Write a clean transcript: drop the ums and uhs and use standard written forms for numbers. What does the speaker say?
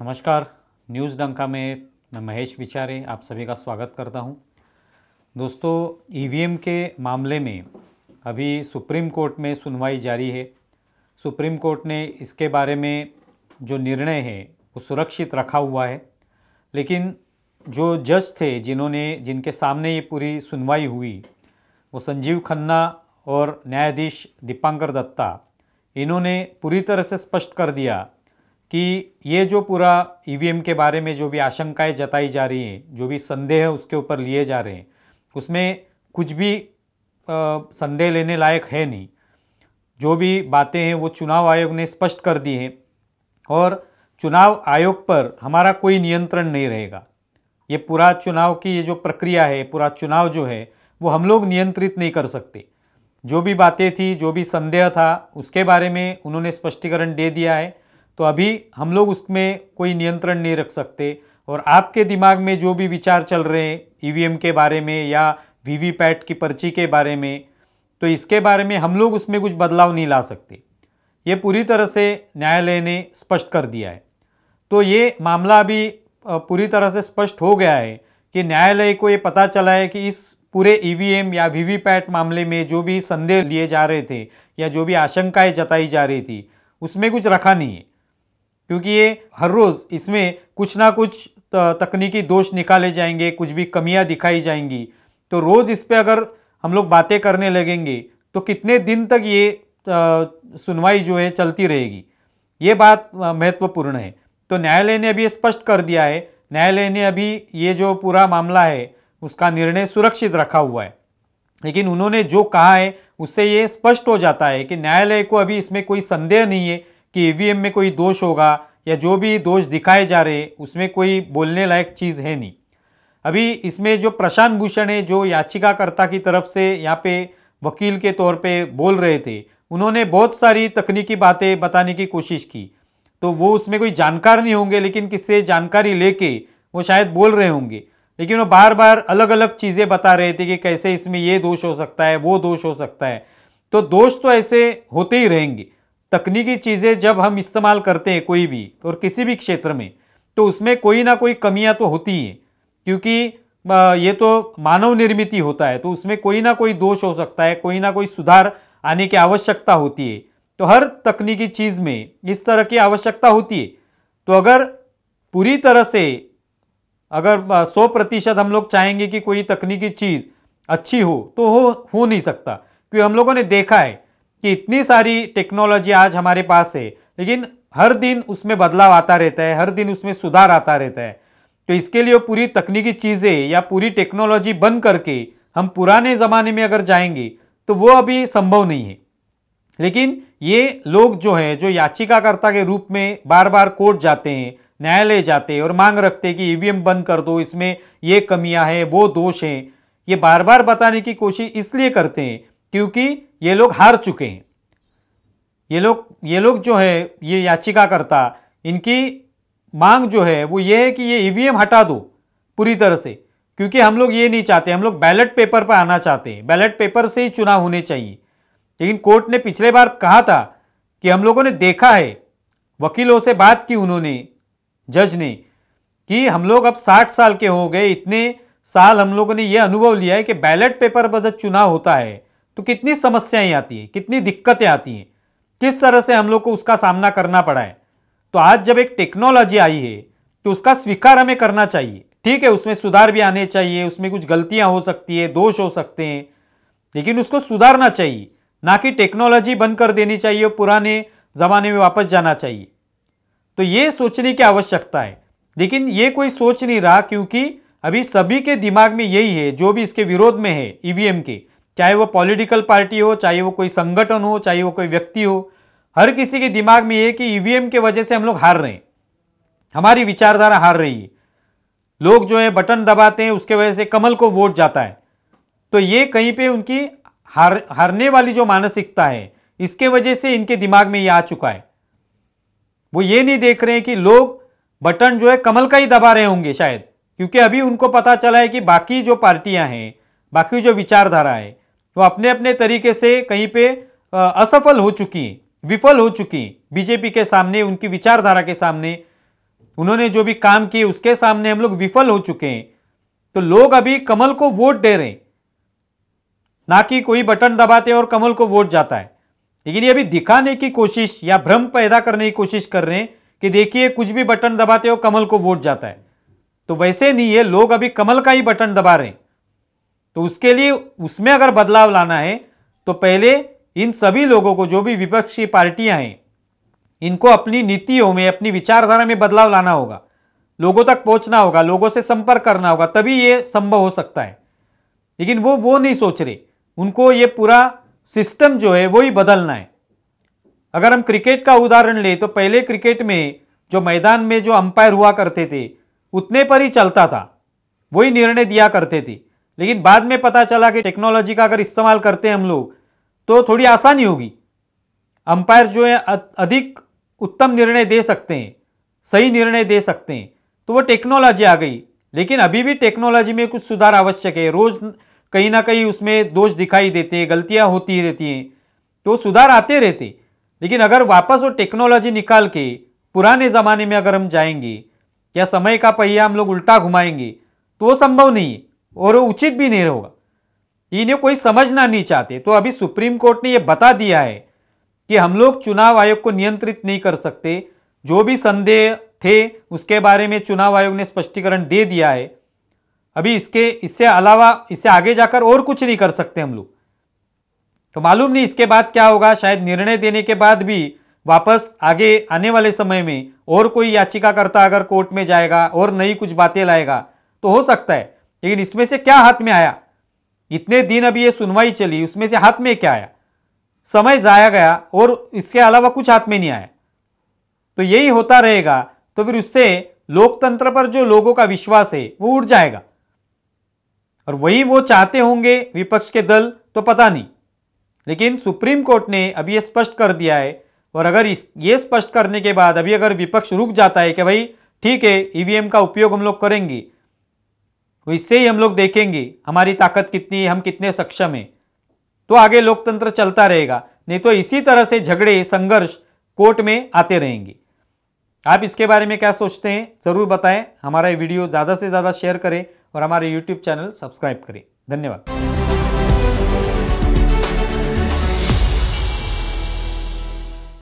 नमस्कार। न्यूज़ डंका में मैं महेश विचारे आप सभी का स्वागत करता हूं। दोस्तों, ईवीएम के मामले में अभी सुप्रीम कोर्ट में सुनवाई जारी है। सुप्रीम कोर्ट ने इसके बारे में जो निर्णय है वो सुरक्षित रखा हुआ है, लेकिन जो जज थे जिनके सामने ये पूरी सुनवाई हुई वो संजीव खन्ना और न्यायाधीश दीपांकर दत्ता, इन्होंने पूरी तरह से स्पष्ट कर दिया कि ये जो पूरा ईवीएम के बारे में जो भी आशंकाएं जताई जा रही हैं, जो भी संदेह उसके ऊपर लिए जा रहे हैं, उसमें कुछ भी संदेह लेने लायक है नहीं। जो भी बातें हैं वो चुनाव आयोग ने स्पष्ट कर दी हैं और चुनाव आयोग पर हमारा कोई नियंत्रण नहीं रहेगा। ये पूरा चुनाव की ये जो प्रक्रिया है, पूरा चुनाव जो है वो हम लोग नियंत्रित नहीं कर सकते। जो भी बातें थी, जो भी संदेह था, उसके बारे में उन्होंने स्पष्टीकरण दे दिया है, तो अभी हम लोग उसमें कोई नियंत्रण नहीं रख सकते। और आपके दिमाग में जो भी विचार चल रहे हैं ईवीएम के बारे में या वीवीपैट की पर्ची के बारे में, तो इसके बारे में हम लोग उसमें कुछ बदलाव नहीं ला सकते। ये पूरी तरह से न्यायालय ने स्पष्ट कर दिया है। तो ये मामला अभी पूरी तरह से स्पष्ट हो गया है कि न्यायालय को ये पता चला है कि इस पूरे ईवीएम या वीवीपैट मामले में जो भी संदेह लिए जा रहे थे या जो भी आशंकाएं जताई जा रही थी उसमें कुछ रखा नहीं है, क्योंकि ये हर रोज़ इसमें कुछ ना कुछ तकनीकी दोष निकाले जाएंगे, कुछ भी कमियां दिखाई जाएंगी। तो रोज़ इस पे अगर हम लोग बातें करने लगेंगे तो कितने दिन तक ये सुनवाई जो है चलती रहेगी, ये बात महत्वपूर्ण है। तो न्यायालय ने अभी स्पष्ट कर दिया है। न्यायालय ने अभी ये जो पूरा मामला है उसका निर्णय सुरक्षित रखा हुआ है, लेकिन उन्होंने जो कहा है उससे ये स्पष्ट हो जाता है कि न्यायालय को अभी इसमें कोई संदेह नहीं है कि ईवीएम में कोई दोष होगा या जो भी दोष दिखाए जा रहे उसमें कोई बोलने लायक चीज़ है नहीं। अभी इसमें जो प्रशांत भूषण है, जो याचिकाकर्ता की तरफ से यहाँ पे वकील के तौर पे बोल रहे थे, उन्होंने बहुत सारी तकनीकी बातें बताने की कोशिश की। तो वो उसमें कोई जानकार नहीं होंगे, लेकिन किससे जानकारी लेके वो शायद बोल रहे होंगे, लेकिन वो बार बार अलग अलग चीज़ें बता रहे थे कि कैसे इसमें ये दोष हो सकता है, वो दोष हो सकता है। तो दोष तो ऐसे होते ही रहेंगे। तकनीकी चीज़ें जब हम इस्तेमाल करते हैं कोई भी और किसी भी क्षेत्र में, तो उसमें कोई ना कोई कमियां तो होती हैं, क्योंकि ये तो मानव निर्मित होता है, तो उसमें कोई ना कोई दोष हो सकता है, कोई ना कोई सुधार आने की आवश्यकता होती है। तो हर तकनीकी चीज़ में इस तरह की आवश्यकता होती है। तो अगर पूरी तरह से अगर 100% हम लोग चाहेंगे कि कोई तकनीकी चीज़ अच्छी हो तो हो नहीं सकता, क्योंकि हम लोगों ने देखा है कि इतनी सारी टेक्नोलॉजी आज हमारे पास है, लेकिन हर दिन उसमें बदलाव आता रहता है, हर दिन उसमें सुधार आता रहता है। तो इसके लिए पूरी तकनीकी चीज़ें या पूरी टेक्नोलॉजी बंद करके हम पुराने ज़माने में अगर जाएंगे तो वो अभी संभव नहीं है। लेकिन ये लोग जो है, जो याचिकाकर्ता के रूप में बार बार कोर्ट जाते हैं, न्यायालय जाते हैं और मांग रखते हैं कि ईवीएम बंद कर दो, इसमें ये कमियां हैं, वो दोष हैं, ये बार बार बताने की कोशिश इसलिए करते हैं क्योंकि ये लोग हार चुके हैं। ये लोग जो है, ये याचिकाकर्ता, इनकी मांग जो है वो ये है कि ये ईवीएम हटा दो पूरी तरह से, क्योंकि हम लोग ये नहीं चाहते, हम लोग बैलेट पेपर पर आना चाहते हैं, बैलेट पेपर से ही चुनाव होने चाहिए। लेकिन कोर्ट ने पिछले बार कहा था कि हम लोगों ने देखा है, वकीलों से बात की उन्होंने, जज ने, कि हम लोग अब 60 साल के हो गए, इतने साल हम लोगों ने ये अनुभव लिया है कि बैलेट पेपर पर जब चुनाव होता है तो कितनी समस्याएं आती हैं, कितनी दिक्कतें आती हैं, किस तरह से हम लोग को उसका सामना करना पड़ा है। तो आज जब एक टेक्नोलॉजी आई है तो उसका स्वीकार हमें करना चाहिए। ठीक है, उसमें सुधार भी आने चाहिए, उसमें कुछ गलतियां हो सकती है, दोष हो सकते हैं, लेकिन उसको सुधारना चाहिए, ना कि टेक्नोलॉजी बंद कर देनी चाहिए और पुराने ज़माने में वापस जाना चाहिए। तो ये सोचने की आवश्यकता है, लेकिन ये कोई सोच नहीं रहा, क्योंकि अभी सभी के दिमाग में यही है, जो भी इसके विरोध में है ईवीएम के, चाहे वो पॉलिटिकल पार्टी हो, चाहे वो कोई संगठन हो, चाहे वो कोई व्यक्ति हो, हर किसी के दिमाग में ये कि ईवीएम के वजह से हम लोग हार रहे हैं, हमारी विचारधारा हार रही है। लोग जो है बटन दबाते हैं, उसके वजह से कमल को वोट जाता है। तो ये कहीं पे उनकी हारने वाली जो मानसिकता है, इसके वजह से इनके दिमाग में ये आ चुका है। वो ये नहीं देख रहे हैं कि लोग बटन जो है कमल का ही दबा रहे होंगे शायद, क्योंकि अभी उनको पता चला है कि बाकी जो पार्टियां हैं, बाकी जो विचारधारा है, वो अपने अपने तरीके से कहीं पे असफल हो चुकी हैं, विफल हो चुकी हैं बीजेपी के सामने, उनकी विचारधारा के सामने। उन्होंने जो भी काम किए उसके सामने हम लोग विफल हो चुके हैं, तो लोग अभी कमल को वोट दे रहे हैं, ना कि कोई बटन दबाते और कमल को वोट जाता है। लेकिन ये अभी दिखाने की कोशिश या भ्रम पैदा करने की कोशिश कर रहे हैं कि देखिए कुछ भी बटन दबाते हो कमल को वोट जाता है। तो वैसे नहीं है, लोग अभी कमल का ही बटन दबा रहे हैं। तो उसके लिए उसमें अगर बदलाव लाना है तो पहले इन सभी लोगों को, जो भी विपक्षी पार्टियां हैं, इनको अपनी नीतियों में, अपनी विचारधारा में बदलाव लाना होगा, लोगों तक पहुंचना होगा, लोगों से संपर्क करना होगा, तभी ये संभव हो सकता है। लेकिन वो नहीं सोच रहे, उनको ये पूरा सिस्टम जो है वो ही बदलना है। अगर हम क्रिकेट का उदाहरण ले तो पहले क्रिकेट में जो मैदान में जो अंपायर हुआ करते थे उतने पर ही चलता था, वही निर्णय दिया करते थे। लेकिन बाद में पता चला कि टेक्नोलॉजी का अगर इस्तेमाल करते हैं हम लोग तो थोड़ी आसानी होगी, अंपायर जो है अधिक उत्तम निर्णय दे सकते हैं, सही निर्णय दे सकते हैं। तो वो टेक्नोलॉजी आ गई। लेकिन अभी भी टेक्नोलॉजी में कुछ सुधार आवश्यक है। रोज कहीं ना कहीं उसमें दोष दिखाई देते हैं, गलतियां होती रहती हैं, तो सुधार आते रहते। लेकिन अगर वापस वो टेक्नोलॉजी निकाल के पुराने ज़माने में अगर हम जाएंगे या समय का पहिया हम लोग उल्टा घुमाएंगे तो वो संभव नहीं है और वो उचित भी नहीं होगा। इन्हें कोई समझना नहीं चाहते। तो अभी सुप्रीम कोर्ट ने यह बता दिया है कि हम लोग चुनाव आयोग को नियंत्रित नहीं कर सकते। जो भी संदेह थे उसके बारे में चुनाव आयोग ने स्पष्टीकरण दे दिया है। अभी इससे अलावा इससे आगे जाकर और कुछ नहीं कर सकते हम लोग। तो मालूम नहीं इसके बाद क्या होगा। शायद निर्णय देने के बाद भी वापस आगे आने वाले समय में और कोई याचिकाकर्ता अगर कोर्ट में जाएगा और नई कुछ बातें लाएगा तो हो सकता है। लेकिन इसमें से क्या हाथ में आया? इतने दिन अभी ये सुनवाई चली, उसमें से हाथ में क्या आया? समय जाया गया और इसके अलावा कुछ हाथ में नहीं आया। तो यही होता रहेगा तो फिर उससे लोकतंत्र पर जो लोगों का विश्वास है वो उड़ जाएगा। और वही वो चाहते होंगे विपक्ष के दल, तो पता नहीं। लेकिन सुप्रीम कोर्ट ने अभी ये स्पष्ट कर दिया है। और अगर ये स्पष्ट करने के बाद अभी अगर विपक्ष रुक जाता है कि भाई ठीक है ईवीएम का उपयोग हम लोग करेंगे, तो इससे ही हम लोग देखेंगे हमारी ताकत कितनी है, हम कितने सक्षम हैं, तो आगे लोकतंत्र चलता रहेगा। नहीं तो इसी तरह से झगड़े, संघर्ष कोर्ट में आते रहेंगे। आप इसके बारे में क्या सोचते हैं जरूर बताएं। हमारा वीडियो ज़्यादा से ज़्यादा शेयर करें और हमारे YouTube चैनल सब्सक्राइब करें। धन्यवाद।